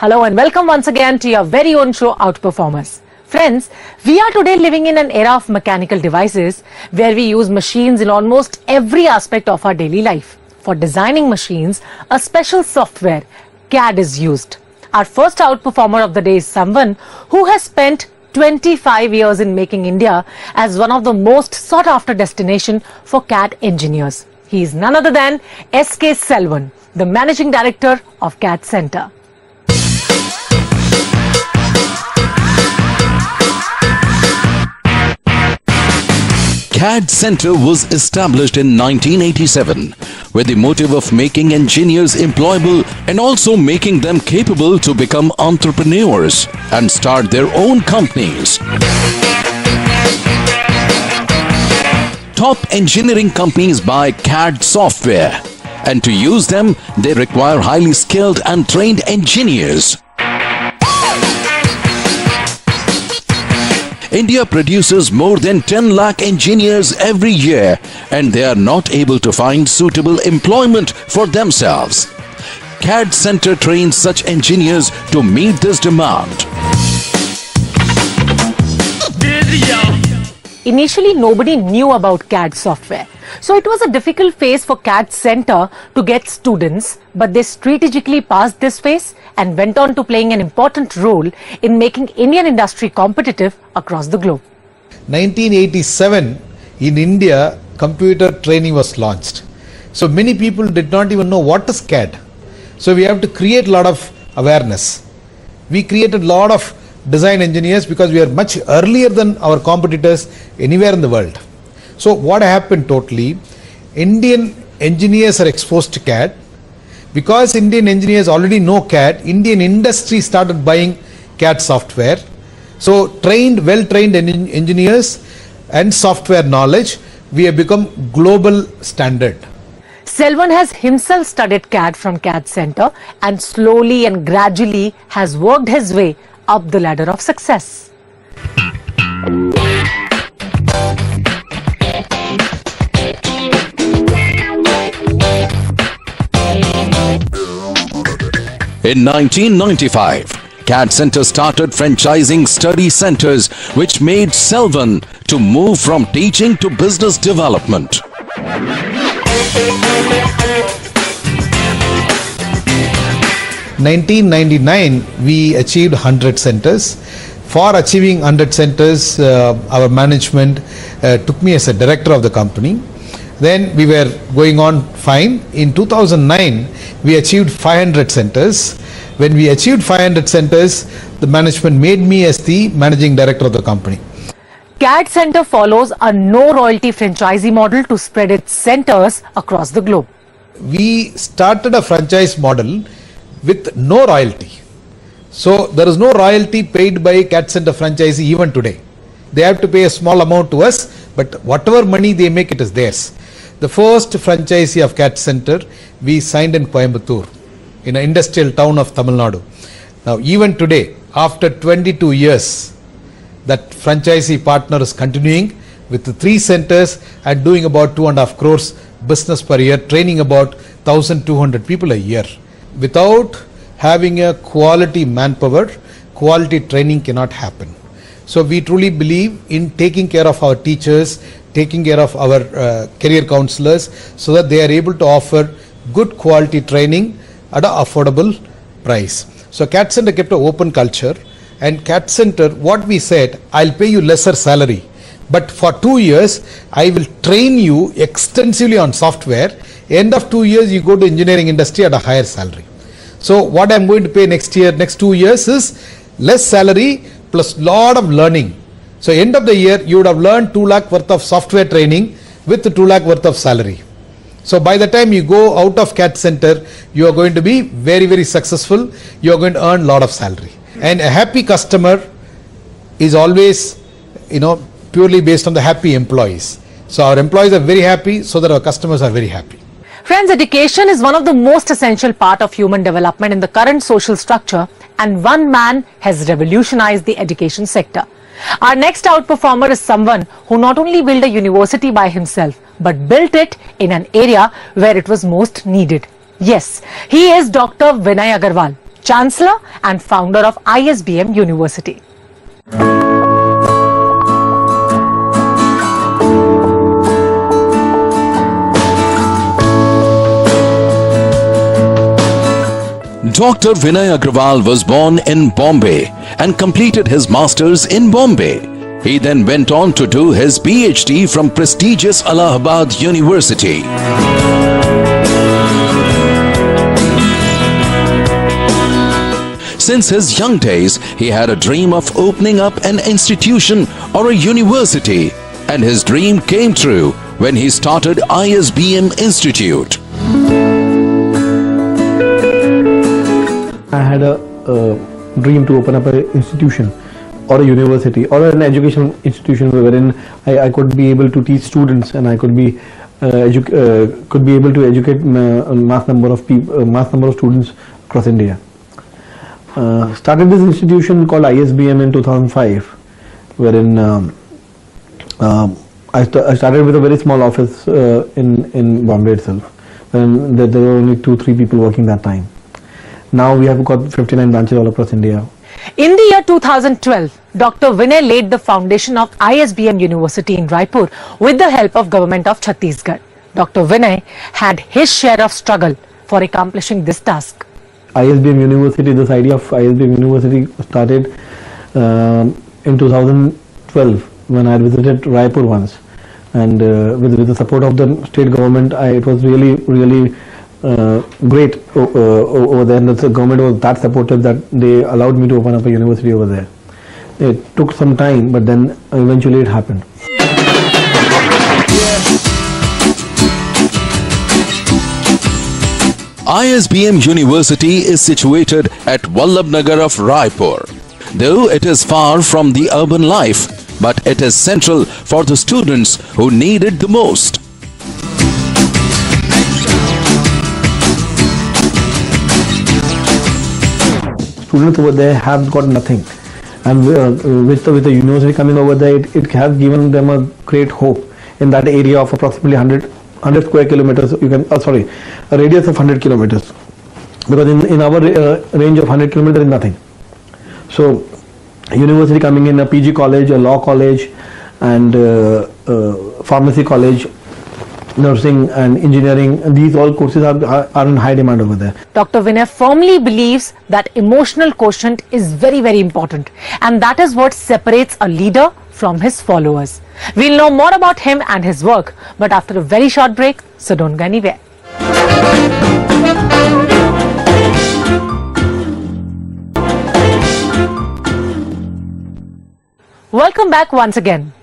Hello and welcome once again to your very own show Outperformers. Friends, we are today living in an era of mechanical devices where we use machines in almost every aspect of our daily life. For designing machines, a special software, CAD, is used. Our first outperformer of the day is someone who has spent 25 years in making India as one of the most sought after destination for CAD engineers. He is none other than S.K. Selvan, the Managing Director of CAD Center. CAD Center was established in 1987 with the motive of making engineers employable and also making them capable to become entrepreneurs and start their own companies. Top engineering companies buy CAD software, and to use them, they require highly skilled and trained engineers. India produces more than 10 lakh engineers every year, and they are not able to find suitable employment for themselves. CAD Center trains such engineers to meet this demand. Initially, nobody knew about CAD software. So it was a difficult phase for CAD Center to get students, but they strategically passed this phase and went on to playing an important role in making Indian industry competitive across the globe. 1987, in India, computer training was launched. So many people did not even know what is CAD. So we have to create a lot of awareness. We created a lot of design engineers because we are much earlier than our competitors anywhere in the world. So what happened totally, Indian engineers are exposed to CAD. Because Indian engineers already know CAD, Indian industry started buying CAD software. So well-trained engineers and software knowledge, we have become global standard. Selvan has himself studied CAD from CAD Center and slowly and gradually has worked his way up the ladder of success. In 1995, CAD Center started franchising study centers, which made Selvan to move from teaching to business development. 1999, we achieved 100 centers. For achieving 100 centers, our management took me as a director of the company. Then we were going on fine. In 2009, we achieved 500 centers. When we achieved 500 centers, the management made me as the managing director of the company. CAD Center follows a no royalty franchisee model to spread its centers across the globe. We started a franchise model with no royalty. So there is no royalty paid by CAD Center franchisee even today. They have to pay a small amount to us, but whatever money they make, it is theirs. The first franchisee of CAD Center we signed in Coimbatore, in an industrial town of Tamil Nadu. Now even today, after 22 years, that franchisee partner is continuing with the 3 centers and doing about 2.5 crores business per year, training about 1,200 people a year. Without having a quality manpower, quality training cannot happen. So we truly believe in taking care of our teachers, taking care of our career counselors, so that they are able to offer good quality training at an affordable price. So CAD Center kept an open culture, and CAD Center, what we said, I'll pay you lesser salary, but for 2 years, I will train you extensively on software. End of 2 years, you go to engineering industry at a higher salary. So what I'm going to pay next 2 years is less salary plus lot of learning. So end of the year, you would have learned 2 lakh worth of software training with 2 lakh worth of salary. So by the time you go out of CAD Center, you are going to be very, very successful. You are going to earn a lot of salary. And a happy customer is always, purely based on the happy employees. So our employees are very happy, so that our customers are very happy. Friends, education is one of the most essential part of human development in the current social structure, and one man has revolutionized the education sector. Our next outperformer is someone who not only built a university by himself, but built it in an area where it was most needed. Yes, he is Dr. Vinay Agarwal. Chancellor and founder of ISBM University. Dr. Vinay Agrawal was born in Bombay and completed his masters in Bombay. He then went on to do his PhD from prestigious Allahabad University. Since his young days, he had a dream of opening up an institution or a university, and his dream came true when he started ISBM Institute. I had a dream to open up an institution or a university or an educational institution wherein I could be able to teach students, and I could be able to educate a mass number of students across India. Started this institution called ISBM in 2005, wherein I started with a very small office in Bombay itself, and there were only 2-3 people working that time. Now we have got 59 branches all across India. In the year 2012, Dr. Vinay laid the foundation of ISBM University in Raipur with the help of Government of Chhattisgarh. Dr. Vinay had his share of struggle for accomplishing this task. ISBM University, this idea of ISBM University started in 2012 when I visited Raipur once, and with the support of the state government, it was really great over there, and the government was that supportive that they allowed me to open up a university over there. It took some time, but then eventually it happened. ISBM University is situated at Vallabhnagar of Raipur. Though it is far from the urban life, but it is central for the students who need it the most. Students over there have got nothing, and with the university coming over there, it has given them a great hope in that area of approximately 100 square kilometers. You can a radius of 100 kilometers, because in our range of 100 kilometers is nothing. So university coming in, a PG college, a law college, and pharmacy college, nursing and engineering, these all courses are in high demand over there. Dr. Vinay firmly believes that emotional quotient is very, very important, and that is what separates a leader from his followers. We'll know more about him and his work, but after a very short break, so don't go anywhere. Welcome back once again.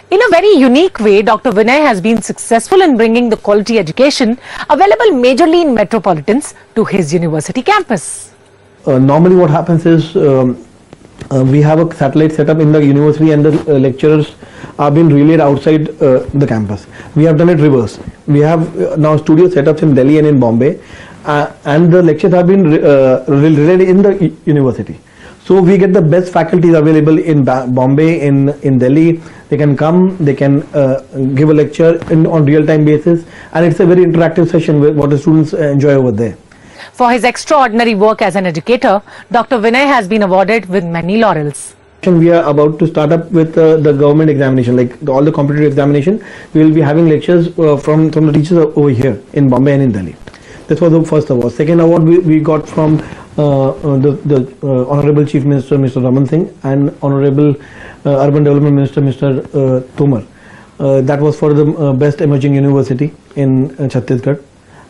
In a very unique way, Dr. Vinay has been successful in bringing the quality education available majorly in metropolitans to his university campus. Normally what happens is we have a satellite setup in the university, and the lecturers are being relayed outside the campus. We have done it reverse. We have now studio setups in Delhi and in Bombay, and the lectures have been relayed in the university. So we get the best faculties available in Bombay, in Delhi. They can come, they can give a lecture on real-time basis, and it's a very interactive session with what the students enjoy over there. For his extraordinary work as an educator, Dr. Vinay has been awarded with many laurels. We are about to start up with the government examination, like all the competitive examination. We will be having lectures from the teachers over here in Bombay and in Delhi. This was the first award. Second award we got from the Honorable Chief Minister Mr. Raman Singh and Honorable Urban Development Minister Mr. Tomar. That was for the best emerging university in Chhattisgarh.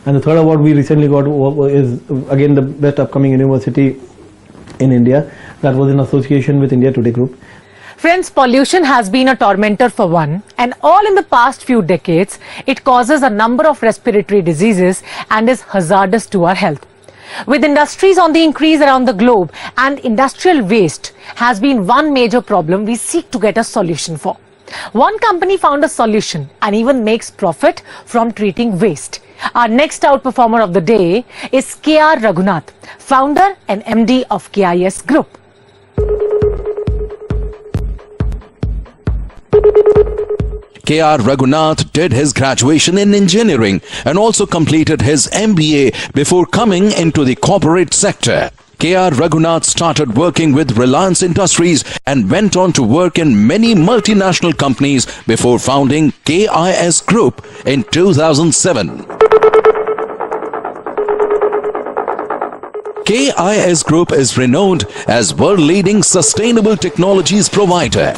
And the third award we recently got is again the best upcoming university in India. That was in association with India Today Group. Friends, pollution has been a tormentor for one, and all in the past few decades, it causes a number of respiratory diseases and is hazardous to our health. With industries on the increase around the globe, and industrial waste has been one major problem we seek to get a solution for. One company found a solution and even makes profit from treating waste. Our next outperformer of the day is K.R. Raghunath, founder and MD of KIS Group. K.R. Raghunath did his graduation in engineering and also completed his MBA before coming into the corporate sector. K.R. Raghunath started working with Reliance Industries and went on to work in many multinational companies before founding KIS Group in 2007. KIS Group is renowned as world-leading sustainable technologies provider.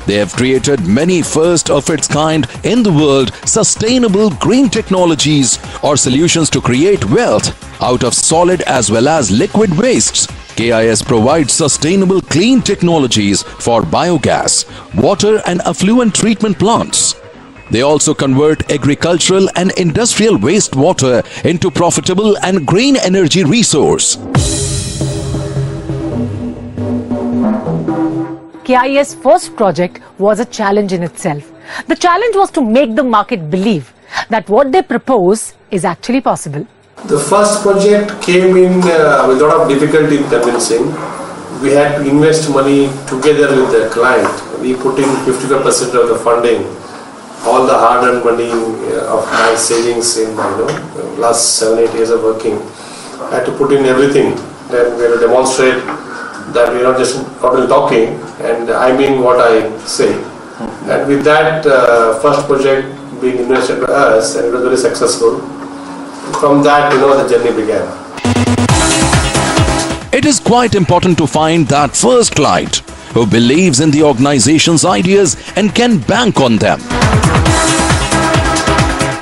They have created many first of its kind in the world sustainable green technologies or solutions to create wealth out of solid as well as liquid wastes. KIS provides sustainable clean technologies for biogas, water and effluent treatment plants. They also convert agricultural and industrial wastewater into profitable and green energy resource. KIS first project was a challenge in itself. The challenge was to make the market believe that what they propose is actually possible. The first project came in with a lot of difficulty in convincing. We had to invest money together with the client. We put in 55% of the funding, all the hard-earned money of my savings in my last 7-8 years of working. I had to put in everything. Then we had to demonstrate that we are not just only talking, and I mean what I say. And with that first project being invested by us, and it was very successful. From that, the journey began. It is quite important to find that first client who believes in the organization's ideas and can bank on them.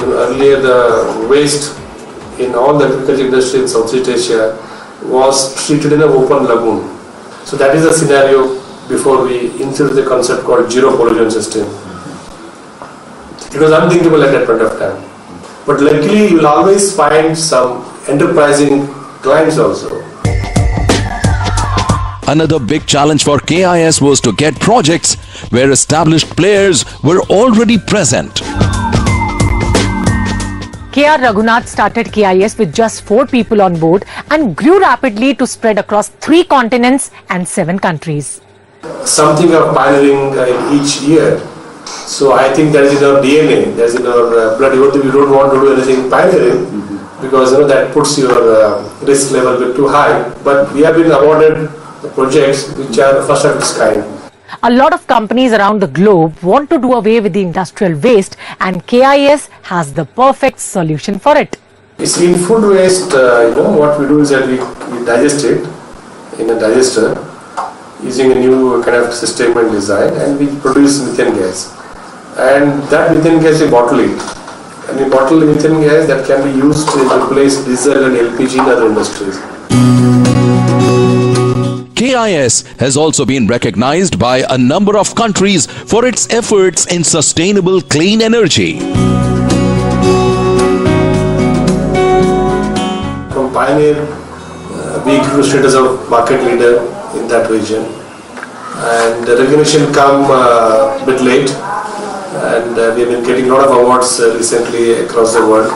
Earlier, the waste in all the agriculture industry in Southeast Asia was treated in an open lagoon. So that is the scenario before we introduced the concept called zero pollution system. It was unthinkable at that point of time. But luckily, you will always find some enterprising clients also. Another big challenge for KIS was to get projects where established players were already present. K.R. Raghunath started KIS with just 4 people on board and grew rapidly to spread across 3 continents and 7 countries. Something of pioneering in each year. So I think that is in our DNA, that is in our blood. We don't want to do anything pioneering because that puts your risk level a bit too high. But we have been awarded projects which are first of its kind. A lot of companies around the globe want to do away with the industrial waste, and KIS has the perfect solution for it. See, in food waste, what we do is that we digest it in a digester using a new kind of system and design, and we produce methane gas. And that methane gas we bottle it. And we bottle the methane gas that can be used to replace diesel and LPG in other industries. KIS has also been recognized by a number of countries for its efforts in sustainable clean energy. From pioneer, we grew status of market leader in that region. And the recognition come a bit late. And we have been getting a lot of awards recently across the world.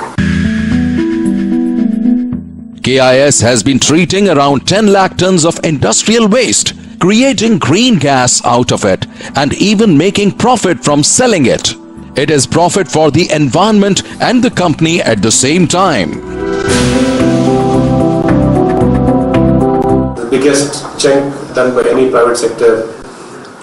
KIS has been treating around 10 lakh tons of industrial waste, creating green gas out of it, and even making profit from selling it. It is profit for the environment and the company at the same time. The biggest chunk done by any private sector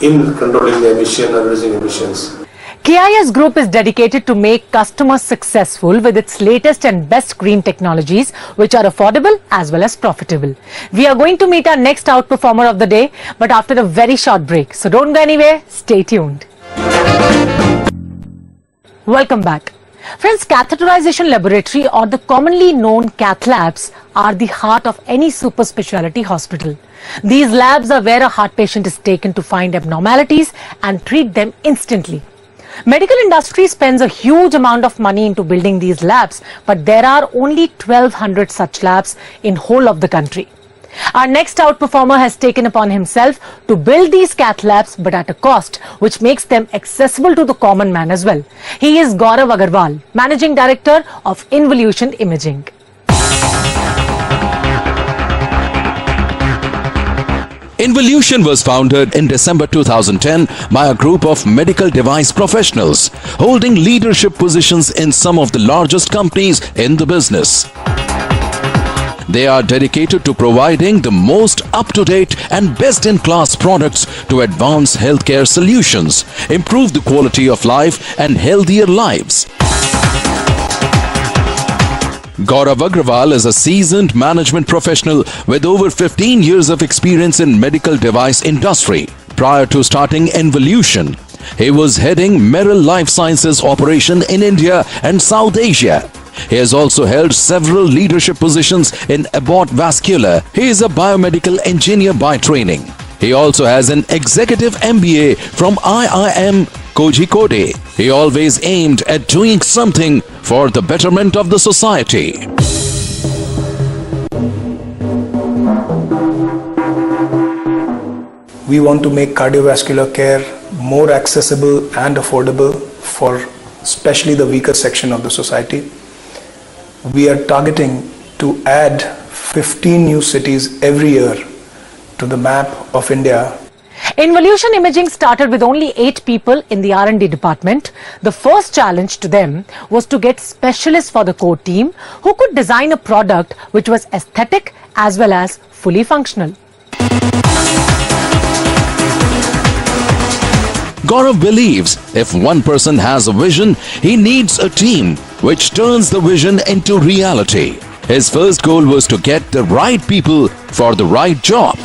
in controlling the emission or reducing emissions. KIS Group is dedicated to make customers successful with its latest and best green technologies, which are affordable as well as profitable. We are going to meet our next outperformer of the day, but after a very short break. So don't go anywhere, stay tuned. Welcome back. Friends, catheterization laboratory, or the commonly known cath labs, are the heart of any super specialty hospital. These labs are where a heart patient is taken to find abnormalities and treat them instantly. Medical industry spends a huge amount of money into building these labs, but there are only 1,200 such labs in whole of the country. Our next outperformer has taken upon himself to build these cath labs, but at a cost which makes them accessible to the common man as well. He is Gaurav Agarwal, Managing Director of Involution Imaging. Involution was founded in December 2010 by a group of medical device professionals holding leadership positions in some of the largest companies in the business. They are dedicated to providing the most up-to-date and best-in-class products to advance healthcare solutions, improve the quality of life and healthier lives. Gaurav Agrawal is a seasoned management professional with over 15 years of experience in medical device industry. Prior to starting Involution, he was heading Merrill Life Sciences operation in India and South Asia. He has also held several leadership positions in Abbott Vascular. He is a biomedical engineer by training. He also has an executive MBA from IIM Kozhikode. He always aimed at doing something for the betterment of the society. We want to make cardiovascular care more accessible and affordable for especially the weaker section of the society. We are targeting to add 15 new cities every year to the map of India. Involution Imaging started with only 8 people in the R&D department. The first challenge to them was to get specialists for the core team who could design a product which was aesthetic as well as fully functional. Gaurav believes if one person has a vision, he needs a team which turns the vision into reality. His first goal was to get the right people for the right job.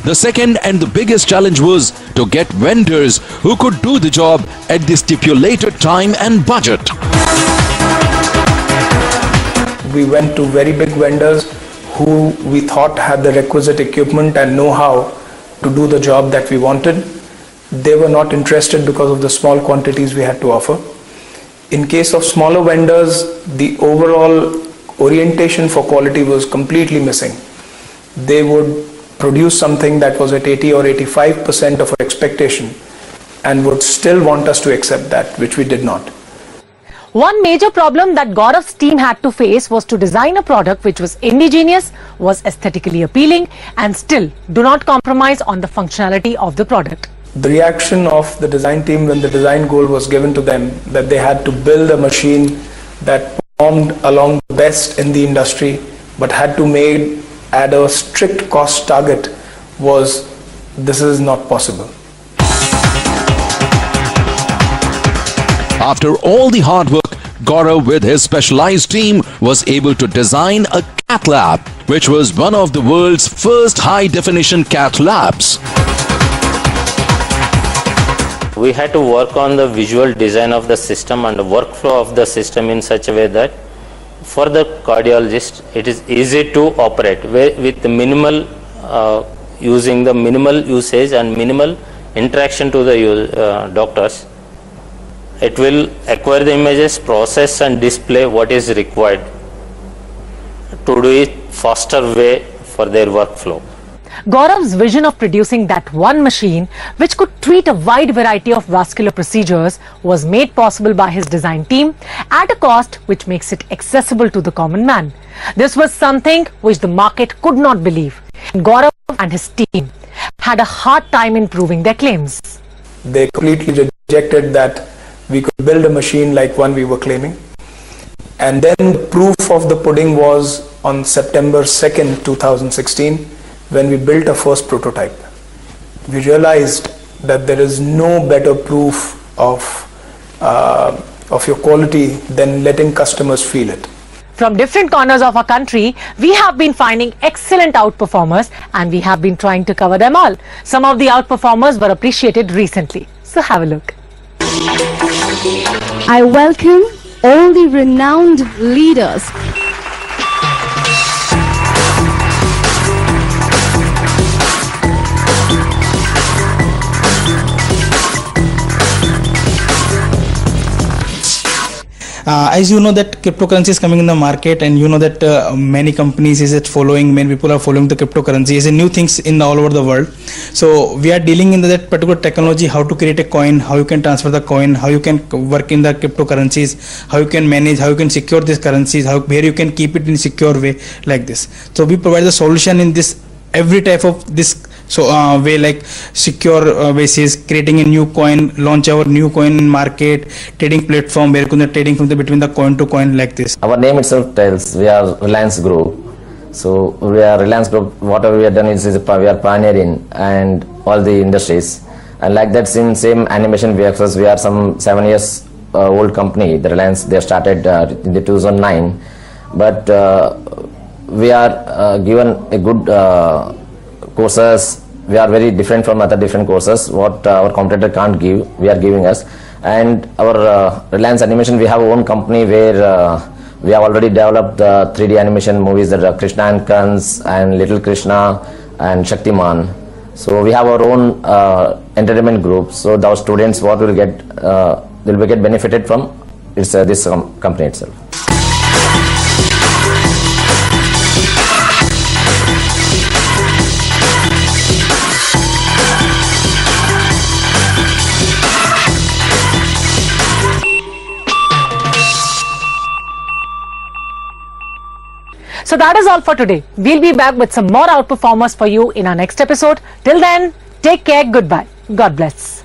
The second and the biggest challenge was to get vendors who could do the job at the stipulated time and budget. We went to very big vendors who we thought had the requisite equipment and know-how to do the job that we wanted. They were not interested because of the small quantities we had to offer. In case of smaller vendors, the overall orientation for quality was completely missing. They would produce something that was at 80 or 85% of our expectation and would still want us to accept that, which we did not. One major problem that Gaurav's team had to face was to design a product which was indigenous, was aesthetically appealing and still do not compromise on the functionality of the product. The reaction of the design team when the design goal was given to them that they had to build a machine that performed along the best in the industry but had to add a strict cost target was, this is not possible. After all the hard work, Gaurav with his specialized team was able to design a cath lab, which was one of the world's first high-definition cath labs. We had to work on the visual design of the system and the workflow of the system in such a way that for the cardiologist it is easy to operate with minimal using the minimal usage and minimal interaction to the doctors. It will acquire the images, process and display what is required to do it faster way for their workflow. Gaurav's vision of producing that one machine which could treat a wide variety of vascular procedures was made possible by his design team at a cost which makes it accessible to the common man. This was something which the market could not believe. Gaurav and his team had a hard time in proving their claims. They completely rejected that we could build a machine like one we were claiming. And then the proof of the pudding was on September 2nd, 2016, when we built a first prototype. We realized that there is no better proof of your quality than letting customers feel it. From different corners of our country, we have been finding excellent outperformers and we have been trying to cover them all. Some of the outperformers were appreciated recently. So have a look. I welcome all the renowned leaders. As you know that cryptocurrency is coming in the market, and you know that many companies is it following, many people are following the cryptocurrency. It's a new things in all over the world. So we are dealing in that particular technology, how to create a coin, how you can transfer the coin, how you can work in the cryptocurrencies, how you can manage, how you can secure these currencies, where you can keep it in a secure way like this. So we provide the solution in this every type of this So way like secure basis, creating a new coin, launch our new coin in market, trading platform where trading from the between the coin to coin like this. Our name itself tells we are Reliance Group. So we are Reliance Group. Whatever we have done is we are pioneering and all the industries. And like that, in same animation VFX, we are some 7 years old company. The Reliance, they started in the 2009, but we are given a good courses. We are very different from other different courses. What our competitor can't give, we are giving us. And our Reliance Animation, we have our own company where we have already developed 3D animation movies that are Krishna and Kans and Little Krishna and Shaktiman. So we have our own entertainment group. So those students, what will get, they will get benefited from this company itself. So that is all for today. We'll be back with some more Outperformers for you in our next episode. Till then, take care. Goodbye. God bless.